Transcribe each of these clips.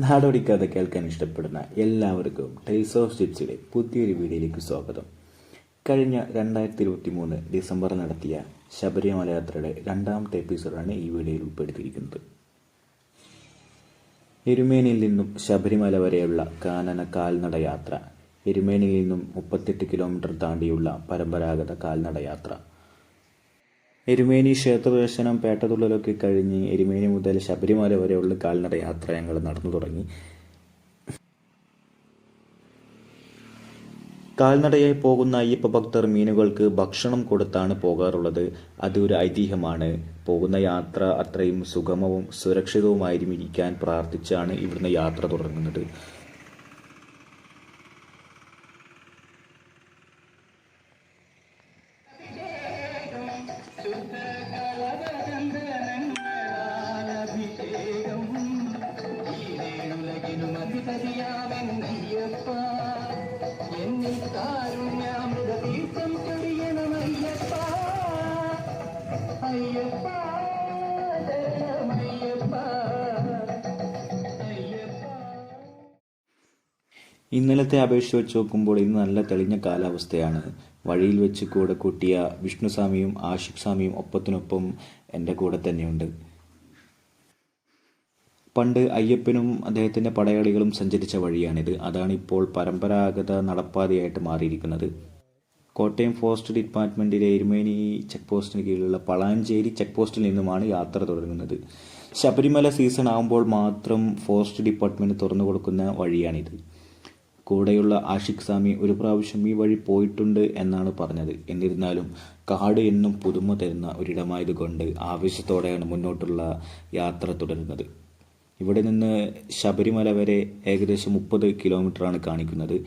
നാടോടിക്കഥ കേൾക്കാൻ ഇഷ്ടപ്പെടുന്ന എല്ലാവർക്കും ടേൽസ് ഓഫ് ഷിപ്സിയുടെ പുതിയൊരു വീഡിയോയിലേക്ക് സ്വാഗതം. കഴിഞ്ഞ 2023 ഡിസംബർ നടത്തിയ ശബരിമല യാത്രയുടെ രണ്ടാമത്തെ എപ്പിസോഡാണ് ഈ വീഡിയോയിൽ ഉൾപ്പെടുത്തിയിരിക്കുന്നത്. എരുമേനിയിൽ നിന്നും ശബരിമല വരെയുള്ള കാനന കാൽനട യാത്ര, എരുമേനിയിൽ നിന്നും 38 കിലോമീറ്റർ താണ്ടിയുള്ള പരമ്പരാഗത കാൽനട യാത്ര, എരുമേനി ക്ഷേത്രദർശനം പേട്ടതുള്ളലൊക്കെ കഴിഞ്ഞ് എരുമേനി മുതൽ ശബരിമല വരെയുള്ള കാൽനട യാത്ര ഞങ്ങൾ നടന്നു തുടങ്ങി. കാൽനടയായി പോകുന്ന അയ്യപ്പ ഭക്തർ മീനുകൾക്ക് ഭക്ഷണം കൊടുത്താണ് പോകാറുള്ളത്. അതൊരു ഐതിഹ്യമാണ്. പോകുന്ന യാത്ര അത്രയും സുഗമവും സുരക്ഷിതവുമായിരിക്കാൻ പ്രാർത്ഥിച്ചാണ് ഇവിടുന്ന് യാത്ര തുടങ്ങുന്നത്. ഇന്നലത്തെ അപേക്ഷിച്ച് വെച്ച് നോക്കുമ്പോൾ ഇന്ന് നല്ല തെളിഞ്ഞ കാലാവസ്ഥയാണ്. വഴിയിൽ വെച്ച് കൂടെ കൂട്ടിയ വിഷ്ണുസ്വാമിയും ആഷിഖ് സ്വാമിയും ഒപ്പത്തിനൊപ്പം എൻ്റെ കൂടെ തന്നെയുണ്ട്. പണ്ട് അയ്യപ്പനും അദ്ദേഹത്തിൻ്റെ പടയാളികളും സഞ്ചരിച്ച വഴിയാണിത്. അതാണിപ്പോൾ പരമ്പരാഗത നടപ്പാതയായിട്ട് മാറിയിരിക്കുന്നത്. കോട്ടയം ഫോറസ്റ്റ് ഡിപ്പാർട്ട്മെൻറ്റിലെ എരുമേനി ചെക്ക് പോസ്റ്റിന് കീഴിലുള്ള പളാഞ്ചേരി ചെക്ക് പോസ്റ്റിൽ നിന്നുമാണ് യാത്ര തുടങ്ങുന്നത്. ശബരിമല സീസൺ ആകുമ്പോൾ മാത്രം ഫോറസ്റ്റ് ഡിപ്പാർട്ട്മെൻറ്റ് തുറന്നു കൊടുക്കുന്ന വഴിയാണിത്. കൂടെയുള്ള ആഷിഖ് സ്വാമി ഒരു പ്രാവശ്യം ഈ വഴി പോയിട്ടുണ്ട് എന്നാണ് പറഞ്ഞത്. എന്നിരുന്നാലും കാട് എന്നും പുതുമ തരുന്ന ഒരിടമായതുകൊണ്ട് ആവേശത്തോടെയാണ് മുന്നോട്ടുള്ള യാത്ര തുടരുന്നത്. ഇവിടെ നിന്ന് ശബരിമല വരെ ഏകദേശം 30 കിലോമീറ്ററാണ് കാണിക്കുന്നത്.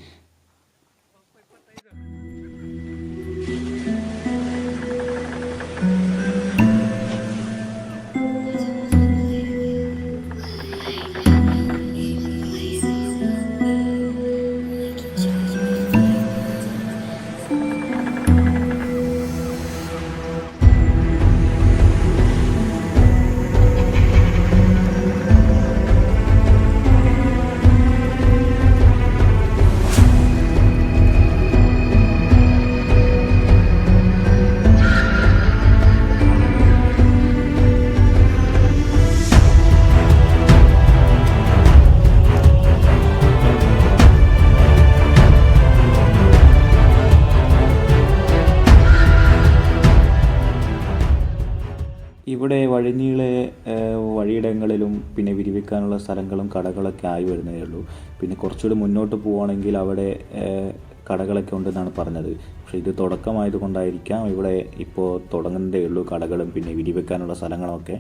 ഇവിടെ വഴിനീളെ വഴിയിടങ്ങളിലും പിന്നെ വിരിവെക്കാനുള്ള സ്ഥലങ്ങളും കടകളൊക്കെ ആയി വരുന്നതേ ഉള്ളൂ. പിന്നെ കുറച്ചുകൂടി മുന്നോട്ട് പോവുകയാണെങ്കിൽ അവിടെ കടകളൊക്കെ ഉണ്ടെന്നാണ് പറഞ്ഞത്. പക്ഷേ ഇത് തുടക്കമായതുകൊണ്ടായിരിക്കാം ഇവിടെ ഇപ്പോൾ തുടങ്ങുന്നതേ ഉള്ളൂ കടകളും പിന്നെ വിരിവെക്കാനുള്ള സ്ഥലങ്ങളൊക്കെ.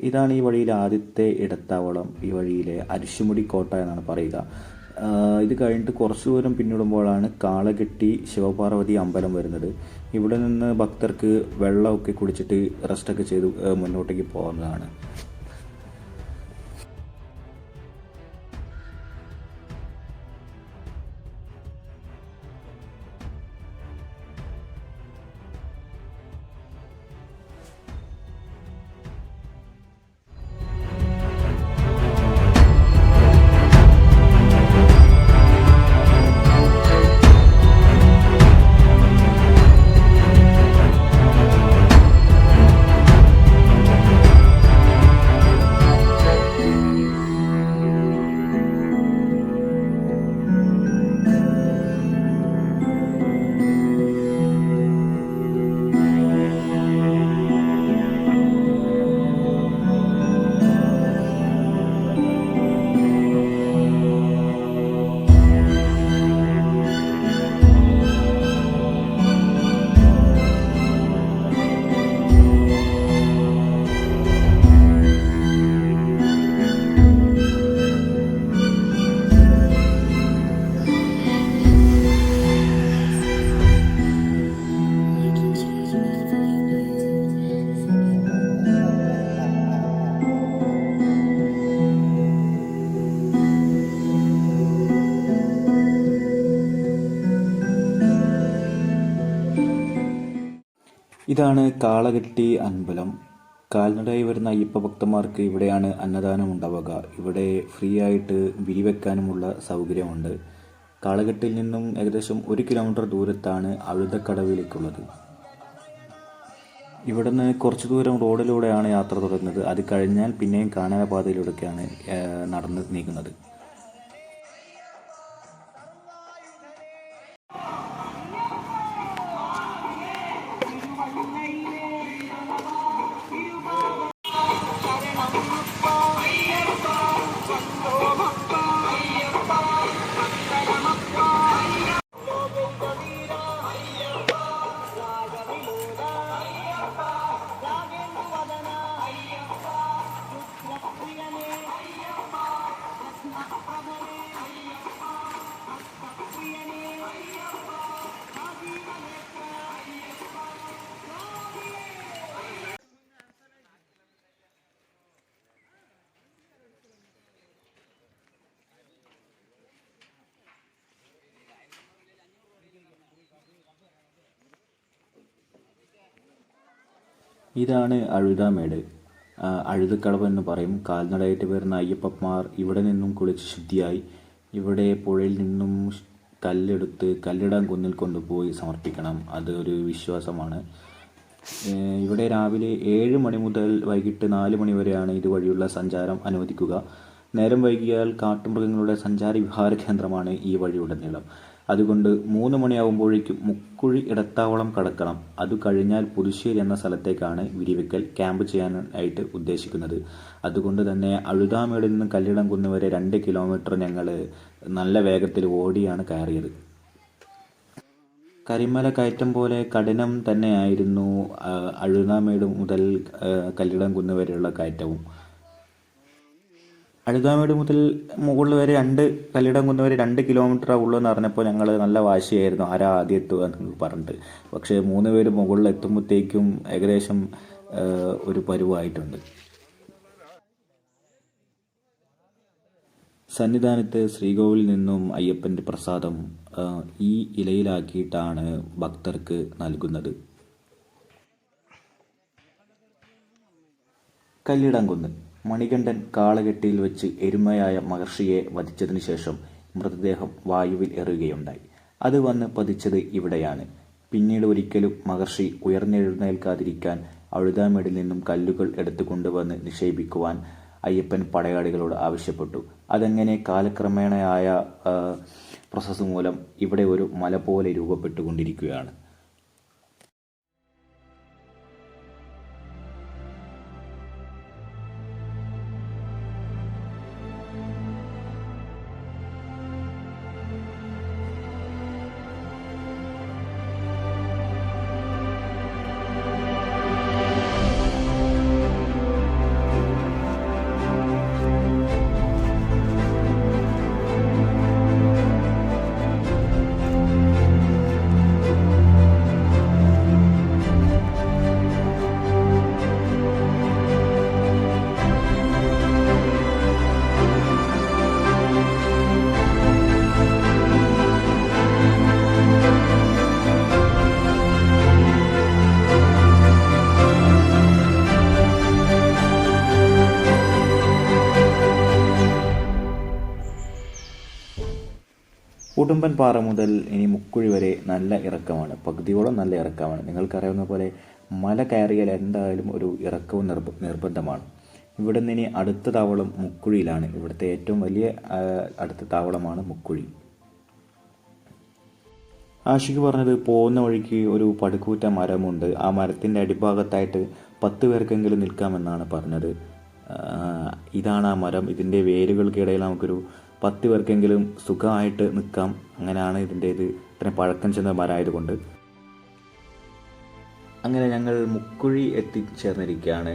ഇതാണ് ഈ വഴിയിലെ ആദ്യത്തെ ഇടത്താവളം. ഈ വഴിയിലെ അരിശുമുടി കോട്ട എന്നാണ് പറയുക. ഇത് കഴിഞ്ഞിട്ട് കുറച്ചു ദൂരം പിന്നിടുമ്പോഴാണ് കാളകെട്ടി ശിവപാർവതി അമ്പലം വരുന്നത്. ഇവിടെ നിന്ന് ഭക്തർക്ക് വെള്ളമൊക്കെ കുടിച്ചിട്ട് റെസ്റ്റൊക്കെ ചെയ്ത് മുന്നോട്ടേക്ക് പോകുന്നതാണ്. ഇതാണ് കാളകെട്ടി അമ്പലം. കാൽനടയായി വരുന്ന അയ്യപ്പ ഭക്തന്മാർക്ക് ഇവിടെയാണ് അന്നദാനം ഉണ്ടാവുക. ഇവിടെ ഫ്രീ ആയിട്ട് വിരിവെക്കാനുമുള്ള സൗകര്യമുണ്ട്. കാളകെട്ടിൽ നിന്നും ഏകദേശം 1 കിലോമീറ്റർ ദൂരത്താണ് അഴുതക്കടവിലേക്കുള്ളത്. ഇവിടുന്ന് കുറച്ചു ദൂരം റോഡിലൂടെയാണ് യാത്ര തുടരുന്നത്. അത് കഴിഞ്ഞാൽ പിന്നെയും കാനനപാതയിലൂടെയൊക്കെയാണ് നടന്ന് നീങ്ങുന്നത്. ഇതാണ് അഴുതാമേട്. അഴുതക്കടവ് എന്ന് പറയും. കാൽനടയായിട്ട് വരുന്ന അയ്യപ്പന്മാർ ഇവിടെ നിന്നും കുളിച്ച് ശുദ്ധിയായി ഇവിടെ പുഴയിൽ നിന്നും കല്ലെടുത്ത് കല്ലിടാൻ കുന്നിൽ കൊണ്ടുപോയി സമർപ്പിക്കണം. അത് ഒരു വിശ്വാസമാണ്. ഇവിടെ രാവിലെ 7 മണി മുതൽ വൈകിട്ട് 4 മണി വരെയാണ് ഇതുവഴിയുള്ള സഞ്ചാരം അനുവദിക്കുക. നേരം വൈകിയാൽ കാട്ടുമൃഗങ്ങളുടെ സഞ്ചാര വിഹാര കേന്ദ്രമാണ് ഈ വഴിയുടനീളം. അതുകൊണ്ട് 3 മണിയാകുമ്പോഴേക്കും മുക്കുഴി ഇടത്താവളം കടക്കണം. അത് കഴിഞ്ഞാൽ പുതുശ്ശേരി എന്ന സ്ഥലത്തേക്കാണ് വിരിവെക്കൽ ക്യാമ്പ് ചെയ്യാനായിട്ട് ഉദ്ദേശിക്കുന്നത്. അതുകൊണ്ട് തന്നെ അഴുതാമേടിൽ നിന്ന് കല്ലിടം കുന്ന് വരെ 2 കിലോമീറ്റർ ഞങ്ങൾ നല്ല വേഗത്തിൽ ഓടിയാണ് കയറിയത്. കരിമല കയറ്റം പോലെ കഠിനം തന്നെയായിരുന്നു അഴുതാമേട് മുതൽ കല്ലിടം കുന്ന് വരെയുള്ള കയറ്റവും. അഴുതാമേട് മുതൽ മുകളിൽ വരെ കല്ലിടം കുന്ന് വരെ 2 കിലോമീറ്റർ ഉള്ളൂ എന്ന് പറഞ്ഞപ്പോൾ ഞങ്ങൾ നല്ല വാശിയായിരുന്നു, ആരാ ആദ്യം എത്തുക എന്ന് പറഞ്ഞിട്ട്. പക്ഷേ 3 പേര് മുകളിൽ എത്തുമ്പോഴത്തേക്കും ഏകദേശം ഒരു പരുവായിട്ടുണ്ട്. സന്നിധാനത്ത് ശ്രീകോവിലിൽ നിന്നും അയ്യപ്പൻ്റെ പ്രസാദം ഈ ഇലയിലാക്കിയിട്ടാണ് ഭക്തർക്ക് നൽകുന്നത്. കല്ലിടംകുന്ന് മണികണ്ഠൻ കാളകെട്ടിയിൽ വെച്ച് എരുമയായ മഹർഷിയെ വധിച്ചതിനു ശേഷം മൃതദേഹം വായുവിൽ എറിയുകയുണ്ടായി. അത് വന്ന് പതിച്ചത് ഇവിടെയാണ്. പിന്നീട് ഒരിക്കലും മഹർഷി ഉയർന്നെഴുന്നേൽക്കാതിരിക്കാൻ അഴുതാമേടിൽ നിന്നും കല്ലുകൾ എടുത്തു കൊണ്ടുവന്ന് നിക്ഷേപിക്കുവാൻ അയ്യപ്പൻ പടയാളികളോട് ആവശ്യപ്പെട്ടു. അതങ്ങനെ കാലക്രമേണയായ പ്രോസസ്സ് മൂലം ഇവിടെ ഒരു മല പോലെ രൂപപ്പെട്ടുകൊണ്ടിരിക്കുകയാണ്. ഉടുമ്പൻ പാറ മുതൽ ഇനി മുക്കുഴി വരെ നല്ല ഇറക്കമാണ്, പകുതിയോളം നല്ല ഇറക്കമാണ്. നിങ്ങൾക്കറിയാവുന്ന പോലെ മല കയറിയാൽ എന്തായാലും ഒരു ഇറക്കവും നിർബന്ധമാണ്. ഇവിടെ നിന്ന് ഇനി അടുത്ത താവളം മുക്കുഴിയിലാണ്. ഇവിടുത്തെ ഏറ്റവും വലിയ അടുത്ത താവളമാണ് മുക്കുഴി. ആഷിഖ് പറഞ്ഞത് പോകുന്ന വഴിക്ക് ഒരു പടുകൂറ്റ മരമുണ്ട്. ആ മരത്തിൻ്റെ അടിഭാഗത്തായിട്ട് 10 പേർക്കെങ്കിലും നിൽക്കാമെന്നാണ് പറഞ്ഞത്. ഇതാണ് ആ മരം. ഇതിൻ്റെ വേരുകൾക്കിടയിൽ നമുക്കൊരു 10 പേർക്കെങ്കിലും സുഖമായിട്ട് നിൽക്കാം. അങ്ങനെയാണ് ഇത് ഇത്രയും പഴക്കം ചെന്ന മരമായതുകൊണ്ട്. അങ്ങനെ ഞങ്ങൾ മുക്കുഴി എത്തിച്ചേർന്നിരിക്കുകയാണ്.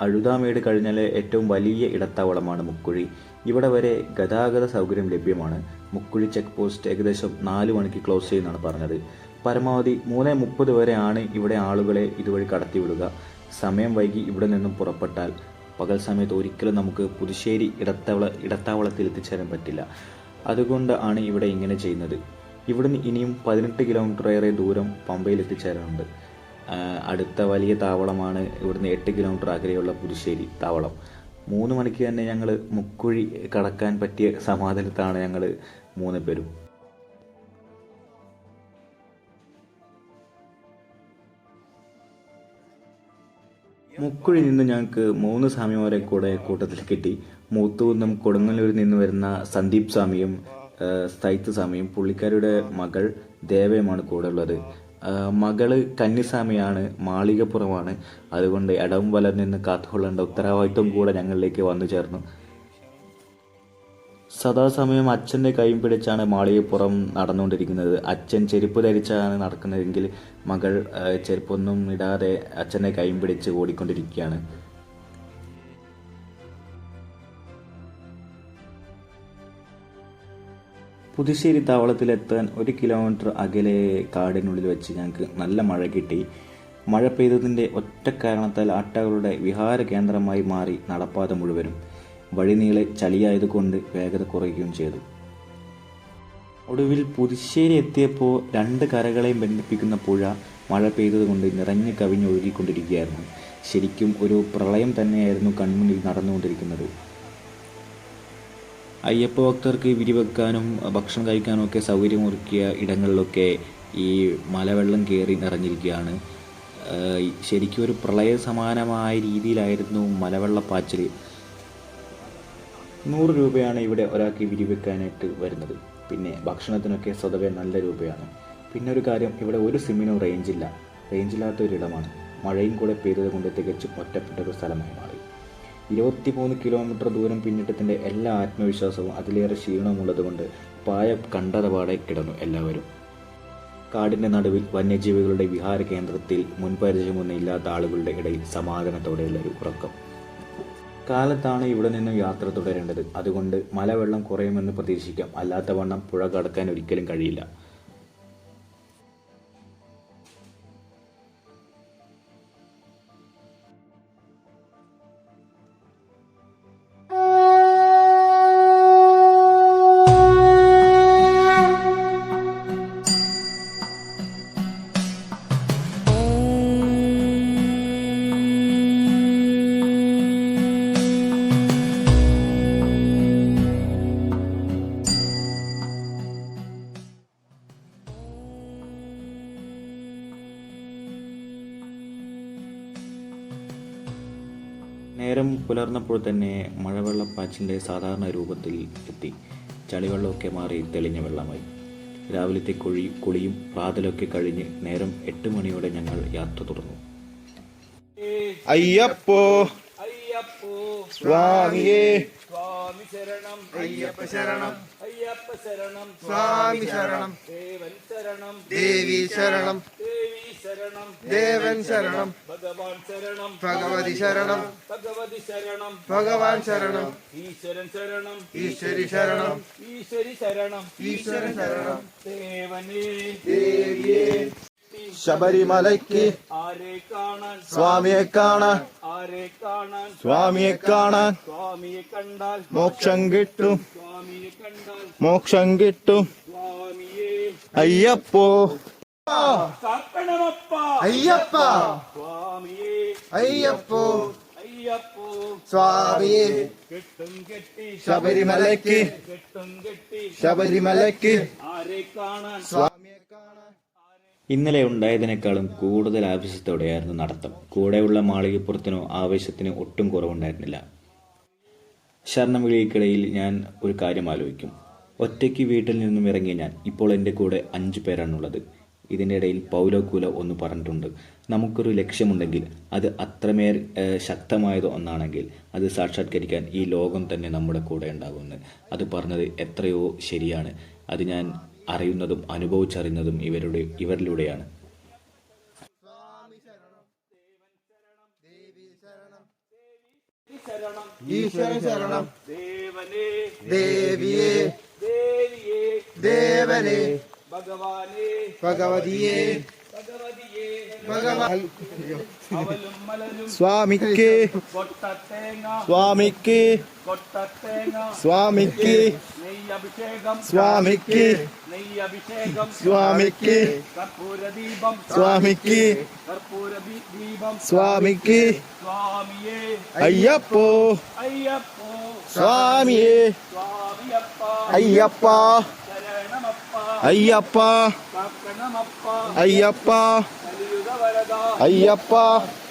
അഴുതാമേട് കഴിഞ്ഞാൽ ഏറ്റവും വലിയ ഇടത്താവളമാണ് മുക്കുഴി. ഇവിടെ വരെ ഗതാഗത സൗകര്യം ലഭ്യമാണ്. മുക്കുഴി ചെക്ക് പോസ്റ്റ് ഏകദേശം 4 മണിക്ക് ക്ലോസ് ചെയ്യുമെന്നാണ് പറഞ്ഞത്. പരമാവധി 3:30 വരെയാണ് ഇവിടെ ആളുകളെ ഇതുവഴി കടത്തിവിടുക. സമയം വൈകി ഇവിടെ നിന്നും പുറപ്പെട്ടാൽ പകൽ സമയത്ത് ഒരിക്കലും നമുക്ക് പുതുശ്ശേരി ഇടത്താവളത്തിൽ എത്തിച്ചേരാൻ പറ്റില്ല. അതുകൊണ്ട് ആണ് ഇവിടെ ഇങ്ങനെ ചെയ്യുന്നത്. ഇവിടുന്ന് ഇനിയും 18 കിലോമീറ്റർ ഏറെ ദൂരം പമ്പയിൽ എത്തിച്ചേരാനുണ്ട്. അടുത്ത വലിയ താവളമാണ് ഇവിടുന്ന് 8 കിലോമീറ്റർ അകലെയുള്ള പുതുശ്ശേരി താവളം. 3 മണിക്ക് തന്നെ ഞങ്ങൾ മുക്കുഴി കടക്കാൻ പറ്റിയ സമാധാനത്താണ് ഞങ്ങൾ 3 പേരും. മുക്കുഴി നിന്ന് ഞങ്ങൾക്ക് 3 സ്വാമിമാരെ കൂടെ കൂട്ടത്തിൽ കിട്ടി. മൂത്തുകുന്നം കൊടുങ്ങല്ലൂരിൽ നിന്ന് വരുന്ന സന്ദീപ് സ്വാമിയും സ്ഥൈത്ത് സ്വാമിയും പുള്ളിക്കാരിയുടെ മകൾ ദേവയുമാണ് കൂടെ ഉള്ളത്. മകള് കന്നിസ്വാമിയാണ്, മാളികപ്പുറമാണ്. അതുകൊണ്ട് ഇടവും വലം നിന്ന് കാത്തുകൊള്ളേണ്ട ഉത്തരവാദിത്വം കൂടെ ഞങ്ങളിലേക്ക് വന്നു ചേർന്നു. സദാസമയം അച്ഛൻ്റെ കൈയും പിടിച്ചാണ് മാളികപ്പുറം നടന്നുകൊണ്ടിരിക്കുന്നത്. അച്ഛൻ ചെരുപ്പ് ധരിച്ചാണ് നടക്കുന്നതെങ്കിൽ മകൾ ചെരുപ്പൊന്നും ഇടാതെ അച്ഛൻ്റെ കൈയും പിടിച്ച് ഓടിക്കൊണ്ടിരിക്കുകയാണ്. പുതുശ്ശേരി താവളത്തിലെത്താൻ 1 കിലോമീറ്റർ അകലെ കാടിനുള്ളിൽ വെച്ച് ഞങ്ങൾക്ക് നല്ല മഴ കിട്ടി. മഴ പെയ്തതിൻ്റെ ഒറ്റ കാരണത്താൽ ആട്ടകളുടെ വിഹാര കേന്ദ്രമായി മാറി നടപ്പാത മുഴുവനും. വഴിനീളെ ചളിയായതുകൊണ്ട് വേഗത കുറയുകയും ചെയ്തു. ഒടുവിൽ പുതുശ്ശേരി എത്തിയപ്പോൾ 2 കരകളെയും ബന്ധിപ്പിക്കുന്ന പുഴ മഴ പെയ്തതുകൊണ്ട് നിറഞ്ഞു കവിഞ്ഞൊഴുകിക്കൊണ്ടിരിക്കുകയായിരുന്നു. ശരിക്കും ഒരു പ്രളയം തന്നെയായിരുന്നു കൺമുന്നിൽ നടന്നുകൊണ്ടിരിക്കുന്നത്. അയ്യപ്പ ഭക്തർക്ക് വിരിവെക്കാനും ഭക്ഷണം കഴിക്കാനും ഒക്കെ സൗകര്യമൊരുക്കിയ ഇടങ്ങളിലൊക്കെ ഈ മലവെള്ളം കയറി നിറഞ്ഞിരിക്കുകയാണ്. ശരിക്കും ഒരു പ്രളയ സമാനമായ രീതിയിലായിരുന്നു മലവെള്ളപ്പാച്ചിൽ. 100 രൂപയാണ് ഇവിടെ ഒരാൾക്ക് വിരിവെക്കാനായിട്ട് വരുന്നത്. പിന്നെ ഭക്ഷണത്തിനൊക്കെ സ്വതവേ നല്ല രൂപയാണ്. പിന്നെ ഒരു കാര്യം, ഇവിടെ ഒരു സിമ്മിനും റേഞ്ചില്ലാത്തൊരിടമാണ്. മഴയും കൂടെ പെയ്തത് കൊണ്ട് തികച്ചും ഒറ്റപ്പെട്ട ഒരു സ്ഥലമായി മാറി. 23 കിലോമീറ്റർ ദൂരം പിന്നിട്ടത്തിൻ്റെ എല്ലാ ആത്മവിശ്വാസവും അതിലേറെ ക്ഷീണമുള്ളതുകൊണ്ട് പായ കണ്ടതപാടെ കിടന്നു എല്ലാവരും. കാടിൻ്റെ നടുവിൽ വന്യജീവികളുടെ വിഹാര കേന്ദ്രത്തിൽ മുൻപരിചയമൊന്നും ഇല്ലാത്ത ആളുകളുടെ ഇടയിൽ സമാധാനത്തോടെയുള്ള ഒരു ഉറക്കം. കാലത്താണ് ഇവിടെ നിന്നും യാത്ര തുടരേണ്ടത്. അതുകൊണ്ട് മലവെള്ളം കുറയുമെന്ന് പ്രതീക്ഷിക്കാം. അല്ലാത്ത വണ്ണം പുഴ കടക്കാൻ ഒരിക്കലും കഴിയില്ല. നേരം പുലർന്നപ്പോൾ തന്നെ മഴവെള്ളപ്പാച്ചിൻ്റെ സാധാരണ രൂപത്തിൽ എത്തി. ചളിവെള്ളമൊക്കെ മാറി തെളിഞ്ഞ വെള്ളമായി. രാവിലത്തെ കുളിയും പ്രാതലൊക്കെ കഴിഞ്ഞ് നേരം 8 മണിയോടെ ഞങ്ങൾ യാത്ര തുടർന്നു. അയ്യപ്പോ സ്വാമിയേ സ്വാമി ശരണം അയ്യപ്പ ശരണം അയ്യപ്പ ശരണം സ്വാമി ശരണം ദേവൻ ശരണം ദേവി ശരണം ദേവി ശരണം ദേവൻ ശരണം ഭഗവാൻ ശരണം ഭഗവതി ശരണം ഭഗവതി ശരണം ഭഗവാൻ ശരണം ഈശ്വരൻ ശരണം ഈശ്വരി ശരണം ഈശ്വരി ശരണം ഈശ്വരൻ ശരണം ദേവനേ ദേവിയേ ശബരിമലയ്ക്ക് ആരെ കാണാൻ സ്വാമിയെ കാണാൻ ആരെ കാണാൻ സ്വാമിയെ കാണാൻ സ്വാമിയെ കണ്ടാൽ മോക്ഷം കിട്ടും സ്വാമിയെ കണ്ടാൽ മോക്ഷം കിട്ടും സ്വാമിയെ അയ്യപ്പോ കാക്കണമപ്പ അയ്യപ്പ സ്വാമിയെ അയ്യപ്പോ അയ്യപ്പോ സ്വാമിയെ കെട്ടും കെട്ടി ശബരിമലയ്ക്ക് കെട്ടും കെട്ടി ശബരിമലയ്ക്ക് ആരെ കാണാൻ സ്വാമിയെ കാണാൻ ഇന്നലെ ഉണ്ടായതിനേക്കാളും കൂടുതൽ ആവേശത്തോടെയായിരുന്നു നടത്തം. കൂടെയുള്ള മാളികപ്പുറത്തിനോ ആവേശത്തിനോ ഒട്ടും കുറവുണ്ടായിരുന്നില്ല. ശരണം വിളിക്കിടയിൽ ഞാൻ ഒരു കാര്യം ആലോചിക്കും. ഒറ്റയ്ക്ക് വീട്ടിൽ നിന്നും ഇറങ്ങിയ ഞാൻ ഇപ്പോൾ എൻ്റെ കൂടെ 5 പേരാണുള്ളത്. ഇതിൻ്റെ ഇടയിൽ പൗലോ കൂലോ ഒന്ന് പറഞ്ഞിട്ടുണ്ട്, നമുക്കൊരു ലക്ഷ്യമുണ്ടെങ്കിൽ അത് അത്രമേൽ ശക്തമായത് ഒന്നാണെങ്കിൽ അത് സാക്ഷാത്കരിക്കാൻ ഈ ലോകം തന്നെ നമ്മുടെ കൂടെ ഉണ്ടാകുമെന്ന്. അത് പറഞ്ഞത് എത്രയോ ശരിയാണ്. അത് ഞാൻ അറിയുന്നതും അനുഭവിച്ചറിയുന്നതും ഇവരിലൂടെയാണ്. ഈശ്വരൻ ശരണം ദേവനേ ദേവിയേ ദേവിയേ ദേവനേ ഭഗവാനേ ഭഗവതിയേ ഭഗവതിയേ ഭഗവാൻ അവലും മലരും സ്വാമിക്ക് കൊട്ടത്തേങ്ങ സ്വാമിക്ക് കൊട്ടത്തേങ്ങ സ്വാമിക്ക് നെയ്യ് നെയ്യഭിഷേകം സ്വാമിക്ക് നെയ്യഭിഷേകം സ്വാമിക്ക് കർപ്പൂരദീപം സ്വാമിക്ക് കർപ്പൂരദീപം സ്വാമിക്ക് സ്വാമിയേ അയ്യപ്പോ അയ്യപ്പോ സ്വാമിയേ സ്വാമിയപ്പ അയ്യപ്പ ശരണമപ്പ അയ്യപ്പ കാക്കണമപ്പ അയ്യപ്പ കലിയുഗവരദ അയ്യപ്പ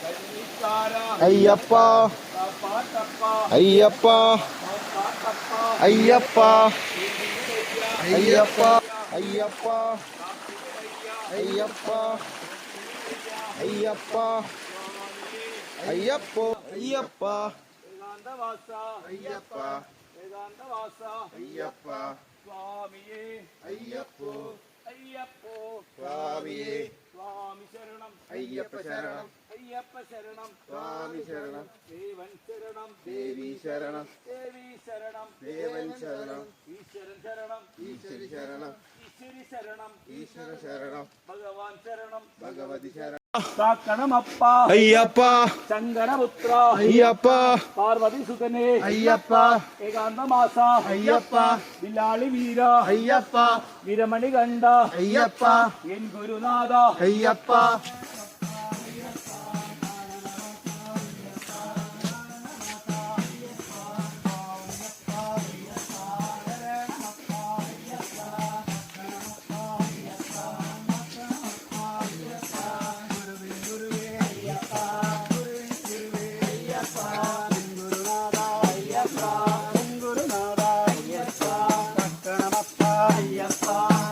കന്നിക്കാര അയ്യപ്പ കാപ്പാട്ടപ്പ അയ്യപ്പ കാപ്പാട്ടപ്പ അയ്യപ്പ അയ്യപ്പ അയ്യപ്പ അയ്യപ്പ അയ്യപ്പ അയ്യപ്പോ അയ്യപ്പ വേദാന്തവാസ അയ്യപ്പ വേദാന്തവാസ അയ്യപ്പ സ്വാമിയേ അയ്യപ്പോ അയ്യപ്പോ സ്വാമിയേ സ്വാമി ശരണം അയ്യപ്പ ശരണം അയ്യപ്പ ശരണം സ്വാമി ശരണം ദേവൻ ശരണം ദേവി ശരണം ദേവി ശരണം ദേവൻ ശരണം ഈശ്വരൻ ശരണം ഈശ്വരി ശരണം ഈശ്വരി ശരണം ഈശ്വര ശരണം ഭഗവാൻ ശരണം ഭഗവതി ശരണം കാക്കണമപ്പ അയ്യപ്പ ശങ്കരപുത്ര അയ്യപ്പ പാർവതി സുതനെ അയ്യപ്പ ഏകാന്തമാസ അയ്യപ്പ വില്ലാളി വീര അയ്യപ്പ വിരമണി കണ്ട അയ്യപ്പ എൻ ഗുരുനാഥ അയ്യപ്പ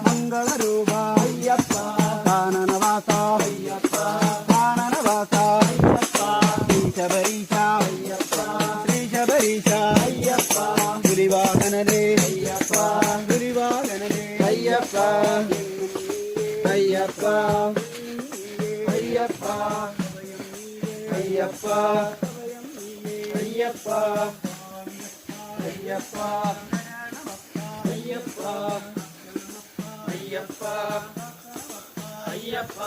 ಮಂಗಳರೂಪ ಅಯ್ಯಪ್ಪ ಕಾನನವಾಸ ಅಯ್ಯಪ್ಪ ಕಾನನವಾಸ ಅಯ್ಯಪ್ಪ ಶ್ರೀಶಬರೀಶ ಅಯ್ಯಪ್ಪ ಶ್ರೀಶಬರೀಶ ಅಯ್ಯಪ್ಪ ಗುರಿವಾಗನರೇ ಅಯ್ಯಪ್ಪ ಗುರಿವಾಗನರೇ അയ്യപ്പ അയ്യപ്പ അയ്യപ്പ അയ്യപ്പ അയ്യപ്പ അയ്യപ്പ അയ്യപ്പ അയ്യപ്പ അയ്യപ്പ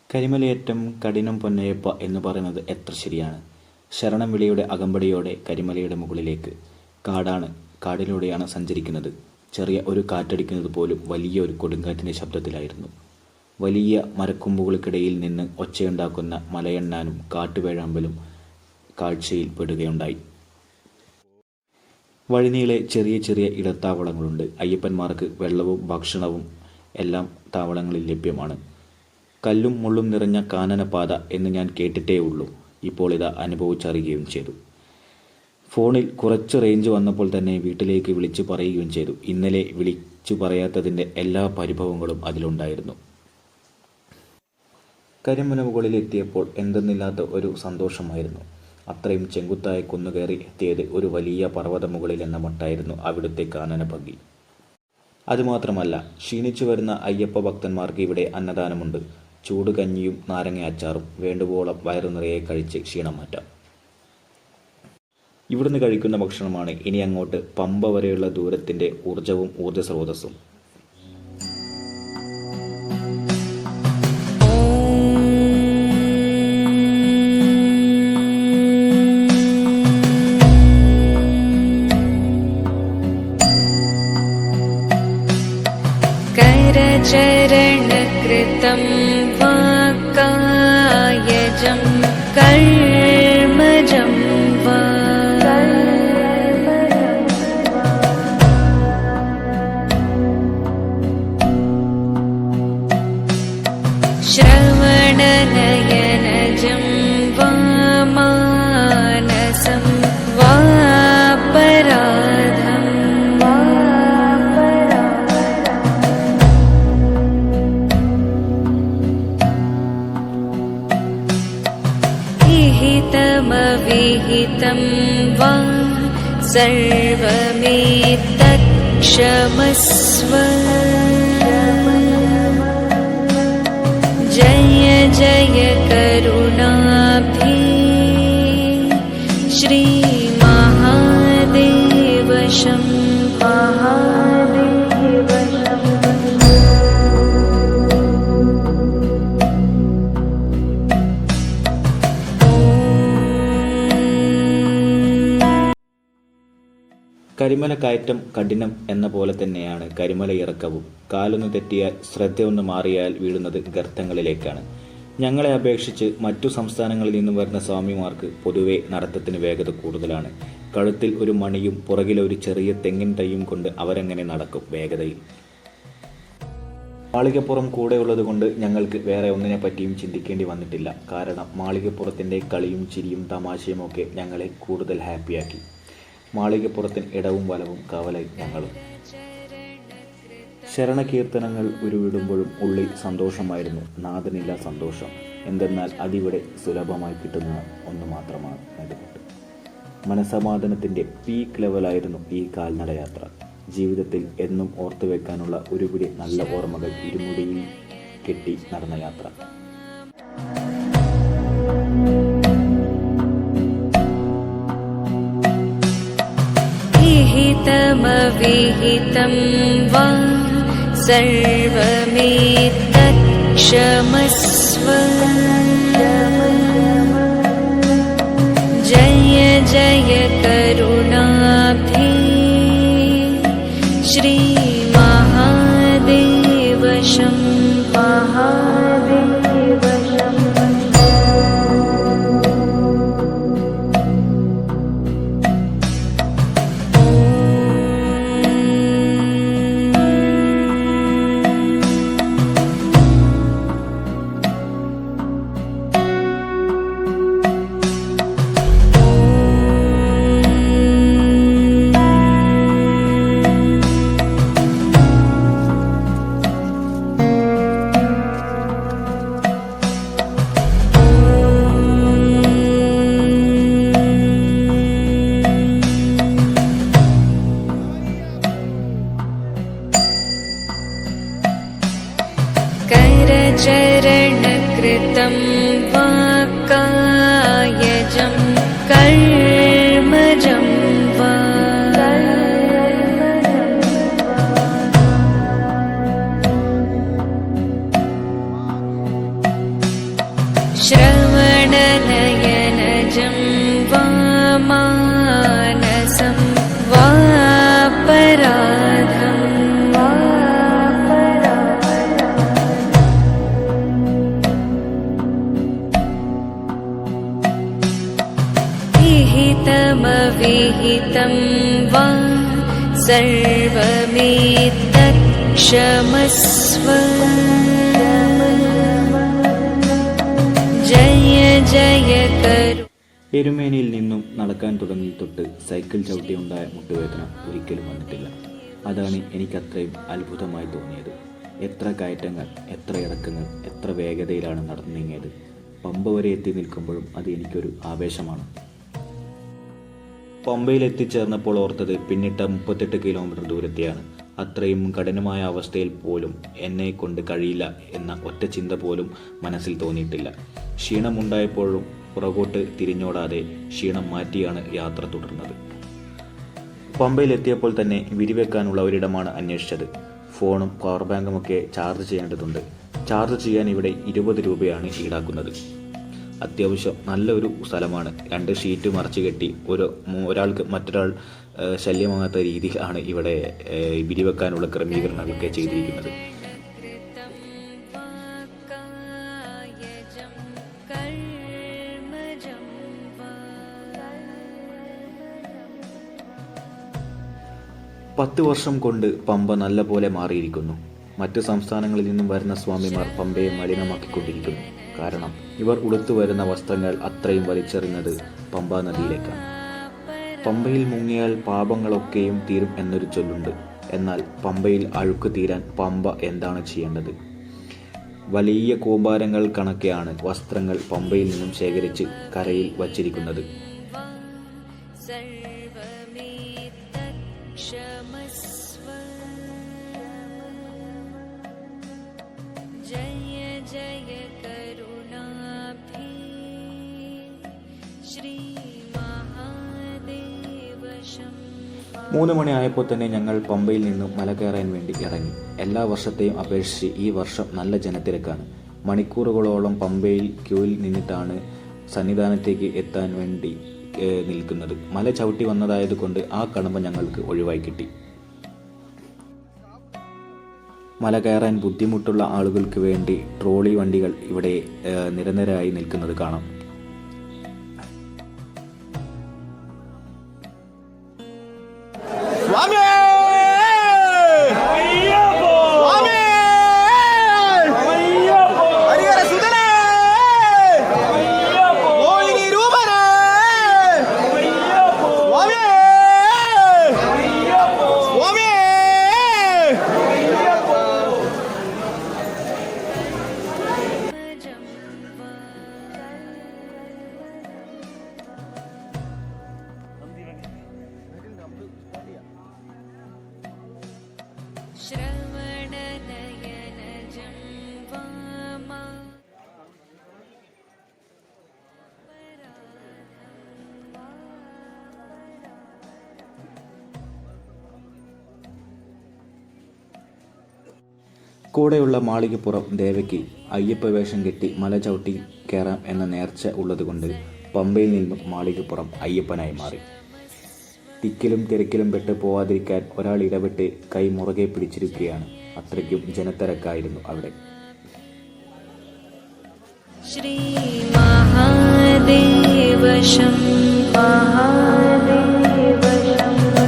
കരിമലയേറ്റം കഠിനം പൊന്നയ്യപ്പ എന്ന് പറയുന്നത് എത്ര ശരിയാണ്. ശരണം വിളിയുടെ അകമ്പടിയോടെ കരിമലയുടെ മുകളിലേക്ക് കാടാണ്, കാടിലൂടെയാണ് സഞ്ചരിക്കുന്നത്. ചെറിയ ഒരു കാറ്റടിക്കുന്നത് പോലും വലിയ ഒരു കൊടുങ്കാറ്റിൻ്റെ ശബ്ദത്തിലായിരുന്നു. വലിയ മരക്കൊമ്പുകൾക്കിടയിൽ നിന്ന് ഒച്ചയുണ്ടാക്കുന്ന മലയണ്ണാനും കാട്ടുവേഴാമ്പലും കാഴ്ചയിൽ പെടുകയുണ്ടായി. വഴിനീളെ ചെറിയ ചെറിയ ഇടത്താവളങ്ങളുണ്ട്. അയ്യപ്പന്മാർക്ക് വെള്ളവും ഭക്ഷണവും എല്ലാം താവളങ്ങളിൽ ലഭ്യമാണ്. കല്ലും മുള്ളും നിറഞ്ഞ കാനനപാത എന്ന് ഞാൻ കേട്ടിട്ടേ ഉള്ളൂ. ഇപ്പോൾ ഇത് അനുഭവിച്ചറിയുകയും ചെയ്തു. ഫോണിൽ കുറച്ച് റേഞ്ച് വന്നപ്പോൾ തന്നെ വീട്ടിലേക്ക് വിളിച്ചു പറയുകയും ചെയ്തു. ഇന്നലെ വിളിച്ചു പറയാത്തതിൻ്റെ എല്ലാ പരിഭവങ്ങളും അതിലുണ്ടായിരുന്നു. കരിമല മുകളിൽ എത്തിയപ്പോൾ എന്തെന്നില്ലാത്ത ഒരു സന്തോഷമായിരുന്നു. അത്രയും ചെങ്കുത്തായ കുന്നുകയറി എത്തിയത് ഒരു വലിയ പർവ്വത മുകളിൽ എന്ന മട്ടായിരുന്നു അവിടുത്തെ കാനന ഭംഗി. അതുമാത്രമല്ല, ക്ഷീണിച്ചു വരുന്ന അയ്യപ്പ ഭക്തന്മാർക്ക് ഇവിടെ അന്നദാനമുണ്ട്. ചൂട് കഞ്ഞിയും നാരങ്ങ അച്ചാറും വേണ്ടുവോളം വയറു നിറയെ കഴിച്ച് ക്ഷീണം മാറ്റാം. ഇവിടുന്ന് കഴിക്കുന്ന ഭക്ഷണമാണ് ഇനി അങ്ങോട്ട് പമ്പ വരെയുള്ള ദൂരത്തിൻ്റെ ഊർജവും ഊർജ്ജസ്രോതസ്സും. करचरणकृतं वाक्कायजं कर्मजं वा श्रवणनयनजं वा मानसं वापराधम् विहितं वा सर्वमेतत्क्षमस्व जय जय करुणाब्धे श्रीमहादेव शम्भो കരിമല കയറ്റം കഠിനം എന്ന പോലെ തന്നെയാണ് കരിമല ഇറക്കവും. കാലൊന്ന് തെറ്റിയാൽ, ശ്രദ്ധയൊന്ന് മാറിയാൽ വീഴുന്നത് ഗർത്തങ്ങളിലേക്കാണ്. ഞങ്ങളെ അപേക്ഷിച്ച് മറ്റു സംസ്ഥാനങ്ങളിൽ നിന്നും വരുന്ന സ്വാമിമാർക്ക് പൊതുവെ നടത്തത്തിന് വേഗത കൂടുതലാണ്. കഴുത്തിൽ ഒരു മണിയും പുറകിലെ ഒരു ചെറിയ തെങ്ങിൻ തൈയും കൊണ്ട് അവരെങ്ങനെ നടക്കും വേഗതയിൽ. മാളികപ്പുറം കൂടെയുള്ളത് കൊണ്ട് ഞങ്ങൾക്ക് വേറെ ഒന്നിനെ പറ്റിയും ചിന്തിക്കേണ്ടി വന്നിട്ടില്ല. കാരണം മാളികപ്പുറത്തിൻ്റെ കളിയും ചിരിയും തമാശയും ഒക്കെ ഞങ്ങളെ കൂടുതൽ ഹാപ്പിയാക്കി. മാളികപ്പുറത്തിന് ഇടവും വലവും കാവലായി ഞങ്ങളും. ശരണകീർത്തനങ്ങൾ ഉരുവിടുമ്പോഴും ഉള്ളിൽ സന്തോഷമായിരുന്നു. നാഥനില്ല സന്തോഷം. എന്തെന്നാൽ അതിവിടെ സുലഭമായി കിട്ടുന്ന ഒന്ന് മാത്രമാണ് നെടുമുട്ട്. മനസമാധാനത്തിൻ്റെ പീക്ക് ലെവലായിരുന്നു ഈ കാൽനടയാത്ര. ജീവിതത്തിൽ എന്നും ഓർത്തു വെക്കാനുള്ള ഒരുപിടി നല്ല ഓർമ്മകൾ ഇരുമുടിയിൽ കെട്ടി നടന്ന യാത്ര. विहितमविहितं वा सर्वमेतत्क्षमस्व जय जय करुणाब्धे श्री महादेव शम्भो महादेव शम्भो करचरणकृतं वा कायजं कर्मजं वा श्रवणनयनजं वा मानसं वापराधं विहितमविहितं वा सर्वमेतत्क्षमस्व जय जय करु. എരുമേനിയിൽ നിന്നും നടക്കാൻ തുടങ്ങി തൊട്ട് സൈക്കിൾ ചവിട്ടിയുണ്ടായ മുട്ടുവേദന ഒരിക്കലും വന്നിട്ടില്ല. അതാണ് എനിക്കത്രയും അത്ഭുതമായി തോന്നിയത്. എത്ര കയറ്റങ്ങൾ, എത്ര ഇറക്കങ്ങൾ, എത്ര വേഗതയിലാണ് നടന്നു നീങ്ങിയത്. പമ്പ വരെ എത്തി നിൽക്കുമ്പോഴും അത് എനിക്കൊരു ആവേശമാണ്. പമ്പയിൽ എത്തിച്ചേർന്നപ്പോൾ ഓർത്തത് പിന്നിട്ട 38 കിലോമീറ്റർ ദൂരത്തെയാണ്. അത്രയും കഠിനമായ അവസ്ഥയിൽ പോലും എന്നെ കൊണ്ട് കഴിയില്ല എന്ന ഒറ്റ ചിന്ത പോലും മനസ്സിൽ തോന്നിയിട്ടില്ല. ക്ഷീണമുണ്ടായപ്പോഴും പുറകോട്ട് തിരിഞ്ഞോടാതെ ക്ഷീണം മാറ്റിയാണ് യാത്ര തുടർന്നത്. പമ്പയിൽ എത്തിയപ്പോൾ തന്നെ വിരിവെക്കാനുള്ള ഒരിടമാണ് അന്വേഷിച്ചത്. ഫോണും പവർ ബാങ്കുമൊക്കെ ചാർജ് ചെയ്യേണ്ടതുണ്ട്. ചാർജ് ചെയ്യാൻ ഇവിടെ 20 രൂപയാണ് ഈടാക്കുന്നത്. അത്യാവശ്യം നല്ലൊരു സ്ഥലമാണ്. 2 ഷീറ്റ് മറച്ചു കെട്ടി ഒരാൾക്ക് മറ്റൊരാൾ ശല്യമാകാത്ത രീതിയിലാണ് ഇവിടെ വിരിവെക്കാനുള്ള ക്രമീകരണങ്ങളൊക്കെ ചെയ്തിരിക്കുന്നത്. പത്ത് വർഷം കൊണ്ട് പമ്പ നല്ലപോലെ മാറിയിരിക്കുന്നു. മറ്റ് സംസ്ഥാനങ്ങളിൽ നിന്നും വരുന്ന സ്വാമിമാർ പമ്പയെ മലിനമാക്കിക്കൊണ്ടിരിക്കുന്നു. കാരണം ഇവർ ഉടുത്തു വരുന്ന വസ്ത്രങ്ങൾ അത്രയും വലിച്ചെറിഞ്ഞത് പമ്പാ നദിയിലേക്കാണ്. പമ്പയിൽ മുങ്ങിയാൽ പാപങ്ങളൊക്കെയും തീരും എന്നൊരു ചൊല്ലുണ്ട്. എന്നാൽ പമ്പയിൽ അഴുക്ക് തീരാൻ പമ്പ എന്താണ് ചെയ്യേണ്ടത്? വലിയ കൂമ്പാരങ്ങൾ കണക്കെയാണ് വസ്ത്രങ്ങൾ പമ്പയിൽ നിന്നും ശേഖരിച്ച് കരയിൽ വച്ചിരിക്കുന്നത്. जय जय करुणाब्धे श्री महादेव शम्भो. 3 മണി ആയപ്പോൾ തന്നെ ഞങ്ങൾ പമ്പയിൽ നിന്നും മല കയറാൻ വേണ്ടി ഇറങ്ങി. എല്ലാ വർഷത്തെയും അപേക്ഷിച്ച് ഈ വർഷം നല്ല ജനത്തിരക്കാണ്. മണിക്കൂറുകളോളം പമ്പയിൽ ക്യൂവിൽ നിന്നിട്ടാണ് സന്നിധാനത്തേക്ക് എത്താൻ വേണ്ടി നിൽക്കുന്നത്. മല ചവിട്ടി വന്നതായതുകൊണ്ട് ആ കടമ്പ ഞങ്ങൾക്ക് ഒഴിവായി കിട്ടി. മല കയറാൻ ബുദ്ധിമുട്ടുള്ള ആളുകൾക്ക് വേണ്ടി ട്രോളി വണ്ടികൾ ഇവിടെ നിരനിരയായി നിൽക്കുന്നത് കാണാം. श्रवणनयनजं वामा കൂടെയുള്ള മാളികപ്പുറം ദേവയ്ക്ക് അയ്യപ്പ വേഷം കെട്ടി മല ചവിട്ടി കയറാം എന്ന നേർച്ച ഉള്ളതുകൊണ്ട് പമ്പയിൽ നിന്നും മാളികപ്പുറം അയ്യപ്പനായി മാറി. തിക്കിലും തിരക്കിലും പെട്ട് പോവാതിരിക്കാൻ ഒരാൾ ഇടപെട്ട് കൈ മുറുകെ പിടിച്ചിരിക്കുകയാണ്. അത്രയ്ക്കും ജനത്തിരക്കായിരുന്നു അവിടെ. श्री महादेव शम्भो महादेव शम्भो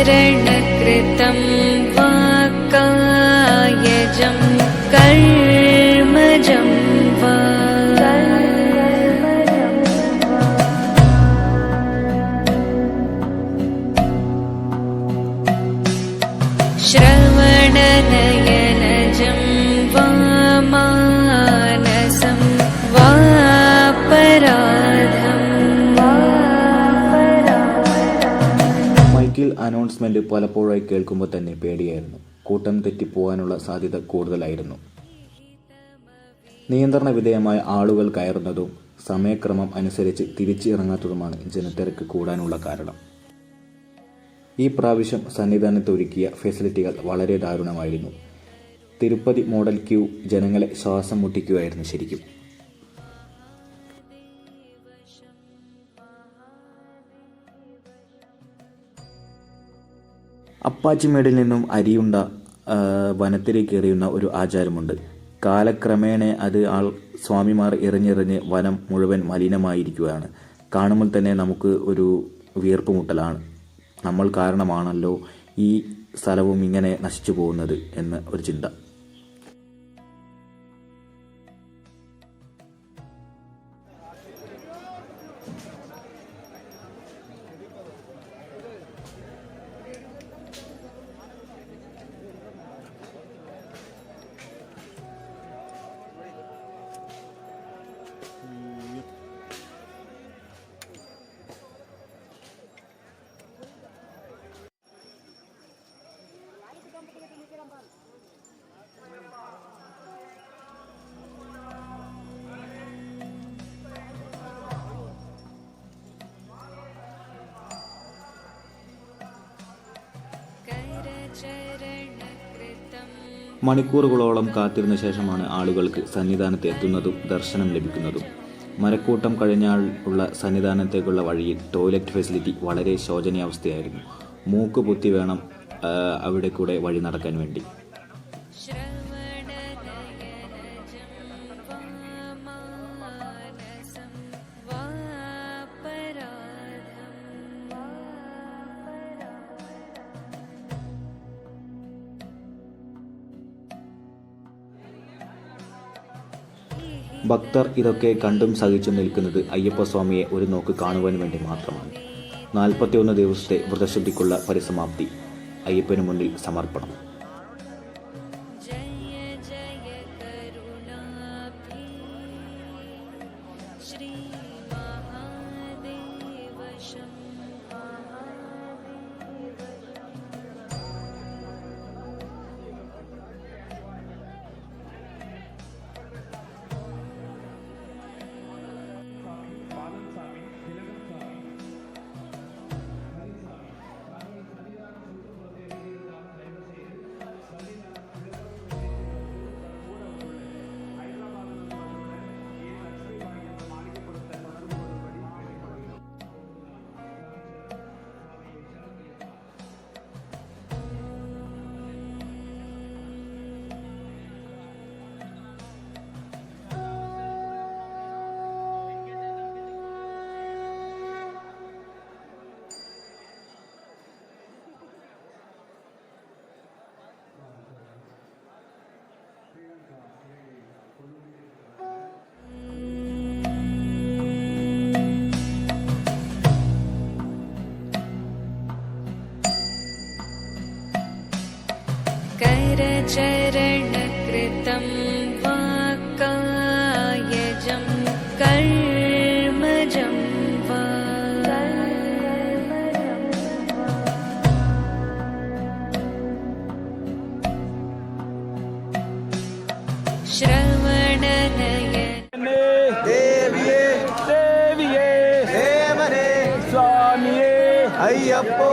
करचरणकृतं वा कायजं कर्मजं वा श्रवणनयनजं वा मानसं वापराधं മൈക്കിൽ അനൗൺസ്മെന്റ് പലപ്പോഴായി കേൾക്കുമ്പോൾ തന്നെ പേടിയായിരുന്നു. കൂട്ടം തെറ്റിപ്പോവാനുള്ള സാധ്യത കൂടുതലായിരുന്നു. നിയന്ത്രണ വിധേയമായ ആളുകൾ കയറുന്നതും സമയക്രമം അനുസരിച്ച് തിരിച്ചിറങ്ങാത്തതുമാണ് ജനത്തിരക്ക് കൂടാനുള്ള കാരണം. ഈ പ്രാവശ്യം സന്നിധാനത്ത് ഒരുക്കിയ ഫെസിലിറ്റികൾ വളരെ ദാരുണമായിരുന്നു. തിരുപ്പതി മോഡൽ ക്യൂ ജനങ്ങളെ ശ്വാസം മുട്ടിക്കുകയായിരുന്നു ശരിക്കും. അപ്പാച്ചിമേടിൽ നിന്നും അരിയുണ്ട വനത്തിലേക്ക് എറിയുന്ന ഒരു ആചാരമുണ്ട്. കാലക്രമേണ അത് സ്വാമിമാർ എറിഞ്ഞെറിഞ്ഞ് വനം മുഴുവൻ മലിനമായിരിക്കുകയാണ്. കാണുമ്പോൾ തന്നെ നമുക്ക് ഒരു വീർപ്പുമുട്ടലാണ്. നമ്മൾ കാരണമാണല്ലോ ഈ സ്ഥലവും ഇങ്ങനെ നശിച്ചു പോകുന്നത് എന്ന് ഒരു ചിന്ത. മണിക്കൂറുകളോളം കാത്തിരുന്ന ശേഷമാണ് ആളുകൾക്ക് സന്നിധാനത്ത് എത്തുന്നതും ദർശനം ലഭിക്കുന്നതും. മരക്കൂട്ടം കഴിഞ്ഞാൽ ഉള്ള സന്നിധാനത്തേക്കുള്ള വഴിയിൽ ടോയ്ലറ്റ് ഫെസിലിറ്റി വളരെ ശോചനീയാവസ്ഥയായിരുന്നു. മൂക്ക് പൊത്തി വേണം അവിടെ കൂടെ വഴി നടക്കാൻ വേണ്ടി. ഭക്തർ ഇതൊക്കെ കണ്ടും സഹിച്ചും നിൽക്കുന്നത് അയ്യപ്പസ്വാമിയെ ഒരു നോക്ക് കാണുവാൻ വേണ്ടി മാത്രമാണ്. 41 ദിവസത്തെ വ്രതശുദ്ധിക്കുള്ള പരിസമാപ്തി. അയ്യപ്പനു മുന്നിൽ സമർപ്പണം. श्री महादेव शंभो करचरणकृतं वा कायजं कर्मजं वा श्रवणनयन ദേവിയേ ദേവിയേ ദേവനേ സ്വാമിയേ അയ്യപ്പോ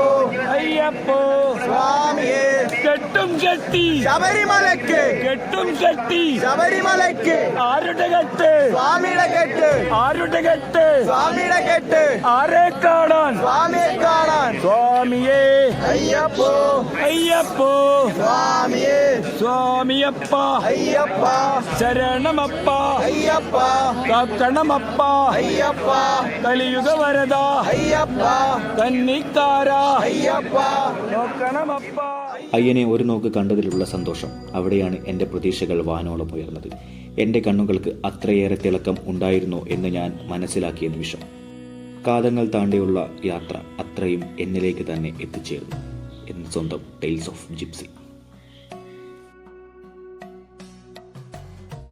അയ്യപ്പോ സ്വാമിയേ കെട്ടും കെട്ടി ശബരിമലയ്ക്ക് കെട്ടും കെട്ടി ശബരിമലയ്ക്ക് ആരുടെ കെട്ട് സ്വാമിയുടെ കെട്ട് ആരുടെ കെട്ട് സ്വാമിയുടെ കെട്ട് ആരെ കാണാൻ സ്വാമിയെ കാണാൻ സ്വാമിയേ അയ്യപ്പോ അയ്യപ്പോ സ്വാമിയേ സ്വാമിയപ്പ അയ്യപ്പ ശരണമപ്പ അയ്യപ്പ കാക്കണമപ്പ അയ്യപ്പ കലിയുഗ വരദ അയ്യപ്പ കന്നിക്കാര അയ്യപ്പ നോക്കണമപ്പ. അയ്യനെ ഒരു നോക്ക് കണ്ടതിലുള്ള സന്തോഷം. അവിടെയാണ് എൻ്റെ പ്രതീക്ഷകൾ വാനോളം ഉയർന്നത്. എൻ്റെ കണ്ണുകൾക്ക് അത്രയേറെ തിളക്കം ഉണ്ടായിരുന്നോ എന്ന് ഞാൻ മനസ്സിലാക്കിയ നിമിഷം. കാതങ്ങൾ താണ്ടിയുള്ള യാത്ര അത്രയും എന്നിലേക്ക് തന്നെ എത്തിച്ചേർന്നു എന്ന് സ്വന്തം ടെയിൽസ് ഓഫ് ജിപ്സി.